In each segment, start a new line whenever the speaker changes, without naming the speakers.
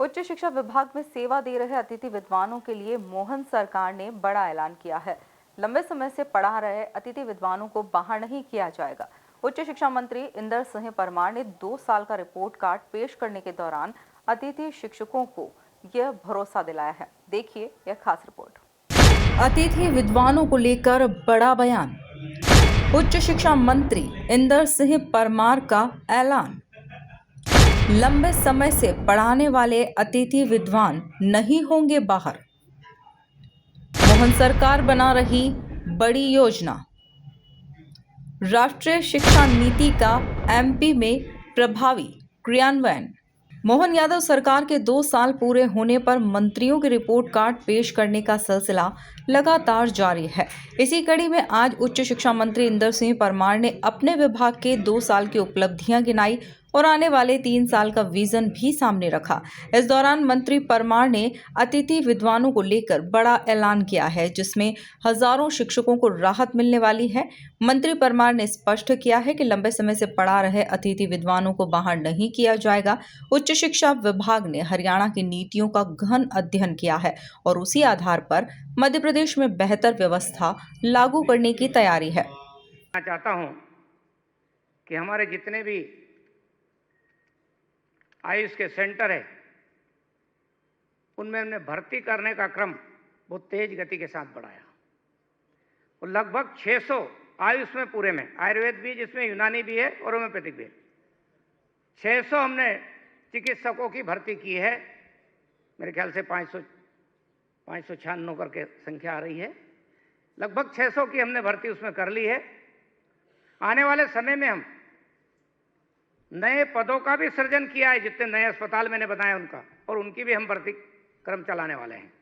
उच्च शिक्षा विभाग में सेवा दे रहे अतिथि विद्वानों के लिए मोहन सरकार ने बड़ा ऐलान किया है। लंबे समय से पढ़ा रहे अतिथि विद्वानों को बाहर नहीं किया जाएगा। उच्च शिक्षा मंत्री इंदर सिंह परमार ने 2 साल का रिपोर्ट कार्ड पेश करने के दौरान अतिथि शिक्षकों को यह भरोसा दिलाया है। देखिए यह खास रिपोर्ट। अतिथि विद्वानों को लेकर बड़ा बयान। उच्च शिक्षा मंत्री इंदर सिंह परमार का ऐलान। लंबे समय से पढ़ाने वाले अतिथि विद्वान नहीं होंगे बाहर। मोहन सरकार बना रही बड़ी योजना। राष्ट्रीय शिक्षा नीति का एमपी में प्रभावी क्रियान्वयन। मोहन यादव सरकार के 2 साल पूरे होने पर मंत्रियों के रिपोर्ट कार्ड पेश करने का सिलसिला लगातार जारी है। इसी कड़ी में आज उच्च शिक्षा मंत्री इंदर सिंह परमार ने अपने विभाग के 2 साल की उपलब्धियां गिनाई और आने वाले 3 साल का विजन भी सामने रखा। इस दौरान मंत्री परमार ने अतिथि विद्वानों को लेकर बड़ा ऐलान किया है, जिसमें हजारों शिक्षकों को राहत मिलने वाली है। मंत्री परमार ने स्पष्ट किया है कि लंबे समय से पढ़ा रहे अतिथि विद्वानों को बाहर नहीं किया जाएगा। उच्च शिक्षा विभाग ने हरियाणा की नीतियों का गहन अध्ययन किया है और उसी आधार पर मध्य प्रदेश में बेहतर व्यवस्था लागू करने की तैयारी है।
मैं चाहता हूं कि हमारे जितने भी आयुष के सेंटर है उनमें हमने भर्ती करने का क्रम बहुत तेज गति के साथ बढ़ाया और लगभग 600 आयुष में पूरे में, आयुर्वेद भी जिसमें यूनानी भी है और होम्योपैथिक भी है, 600 हमने चिकित्सकों की भर्ती की है। मेरे ख्याल से 596 करके संख्या आ रही है। लगभग 600 की हमने भर्ती उसमें कर ली है। आने वाले समय में हम नए पदों का भी सृजन किया है, जितने नए अस्पताल मैंने बताया उनका, और उनकी भी हम भर्ती क्रम चलाने वाले हैं।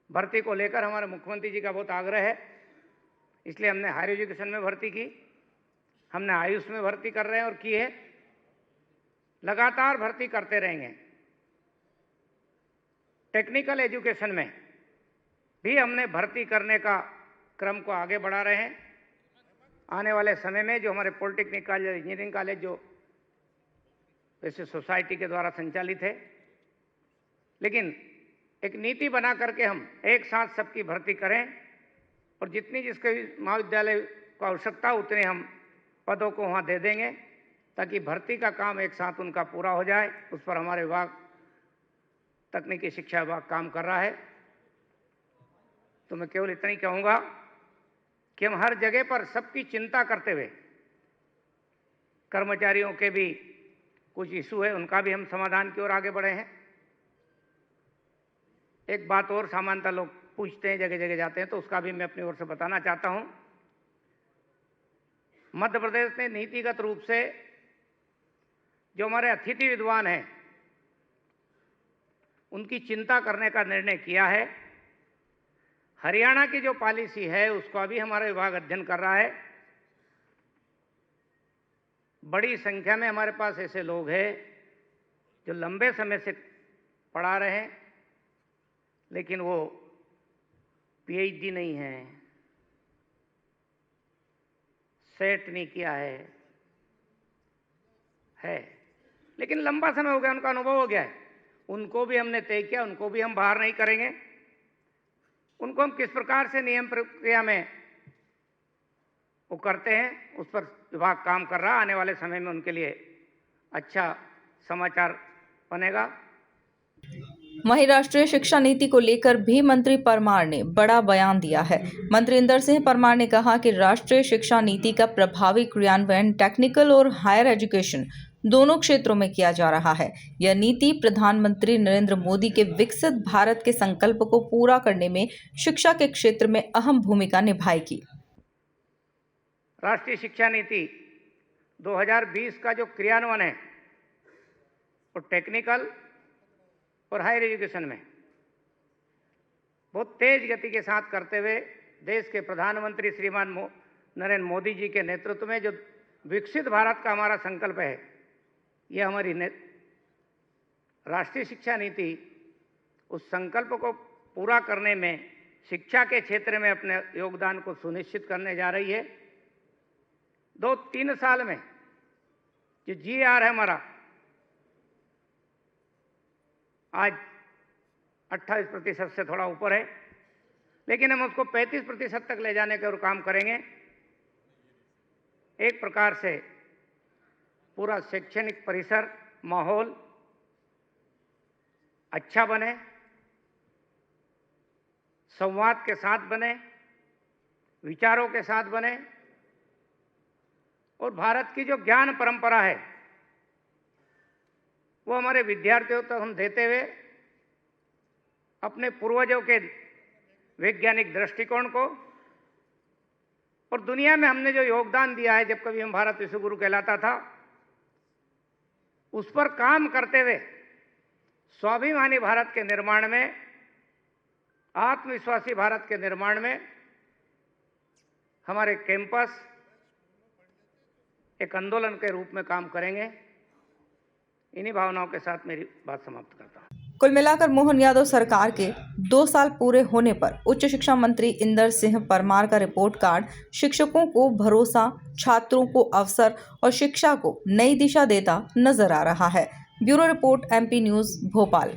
भर्ती को लेकर हमारे मुख्यमंत्री जी का बहुत आग्रह है, इसलिए हमने हायर एजुकेशन में भर्ती की, हमने आयुष में भर्ती कर रहे हैं और की है, लगातार भर्ती करते रहेंगे। टेक्निकल एजुकेशन में भी हमने भर्ती करने का क्रम को आगे बढ़ा रहे हैं। आने वाले समय में जो हमारे पॉलिटेक्निक कॉलेज, इंजीनियरिंग कॉलेज जो वैसे सोसाइटी के द्वारा संचालित है, लेकिन एक नीति बना करके हम एक साथ सबकी भर्ती करें और जितनी जिसके महाविद्यालय को आवश्यकता उतने हम पदों को वहाँ दे देंगे, ताकि भर्ती का काम एक साथ उनका पूरा हो जाए। उस पर हमारे विभाग, तकनीकी शिक्षा विभाग काम कर रहा है। तो मैं केवल इतना ही कहूँगा कि हम हर जगह पर सबकी चिंता करते हुए, कर्मचारियों के भी कुछ इशू है, उनका भी हम समाधान की ओर आगे बढ़े हैं। एक बात और सामान्यतः लोग पूछते हैं, जगह जगह जाते हैं, तो उसका भी मैं अपनी ओर से बताना चाहता हूं। मध्य प्रदेश ने नीतिगत रूप से जो हमारे अतिथि विद्वान हैं उनकी चिंता करने का निर्णय किया है। हरियाणा की जो पॉलिसी है उसका भी हमारा विभाग अध्ययन कर रहा है। बड़ी संख्या में हमारे पास ऐसे लोग हैं जो लंबे समय से पढ़ा रहे हैं, लेकिन वो पीएचडी नहीं है, सेट नहीं किया है, लेकिन लंबा समय हो गया, उनका अनुभव हो गया है। उनको भी हमने तय किया, उनको भी हम बाहर नहीं करेंगे। उनको हम किस प्रकार से नियम प्रक्रिया में वो करते हैं उस पर विभाग काम कर रहा है। आने वाले समय में उनके लिए अच्छा समाचार बनेगा।
वहीं राष्ट्रीय शिक्षा नीति को लेकर भी मंत्री परमार ने बड़ा बयान दिया है। मंत्री इंदर सिंह परमार ने कहा कि राष्ट्रीय शिक्षा नीति का प्रभावी क्रियान्वयन टेक्निकल और हायर एजुकेशन दोनों क्षेत्रों में किया जा रहा है। यह नीति प्रधानमंत्री नरेंद्र मोदी के विकसित भारत के संकल्प को पूरा करने में शिक्षा के क्षेत्र में अहम भूमिका निभाएगी।
राष्ट्रीय शिक्षा नीति 2020 का जो क्रियान्वयन है वो टेक्निकल और हायर एजुकेशन में बहुत तेज गति के साथ करते हुए देश के प्रधानमंत्री श्रीमान नरेंद्र मोदी जी के नेतृत्व में जो विकसित भारत का हमारा संकल्प है, यह हमारी राष्ट्रीय शिक्षा नीति उस संकल्प को पूरा करने में, शिक्षा के क्षेत्र में अपने योगदान को सुनिश्चित करने जा रही है। 2-3 साल में जो जीआर है हमारा, आज 28% से थोड़ा ऊपर है, लेकिन हम उसको 35% तक ले जाने का और काम करेंगे। एक प्रकार से पूरा शैक्षणिक परिसर, माहौल अच्छा बने, संवाद के साथ बने, विचारों के साथ बने और भारत की जो ज्ञान परंपरा है वो हमारे विद्यार्थियों तक हम देते हुए अपने पूर्वजों के वैज्ञानिक दृष्टिकोण को और दुनिया में हमने जो योगदान दिया है, जब कभी हम भारत विश्वगुरु कहलाता था, उस पर काम करते हुए स्वाभिमानी भारत के निर्माण में, आत्मविश्वासी भारत के निर्माण में हमारे कैंपस एक आंदोलन के रूप में काम करेंगे। इन्हीं भावनाओं के साथ मेरी बात समाप्त करता हूं।
कुल मिलाकर मोहन यादव सरकार के 2 साल पूरे होने पर उच्च शिक्षा मंत्री इंदर सिंह परमार का रिपोर्ट कार्ड शिक्षकों को भरोसा, छात्रों को अवसर और शिक्षा को नई दिशा देता नजर आ रहा है। Bureau report, MP news, Bhopal.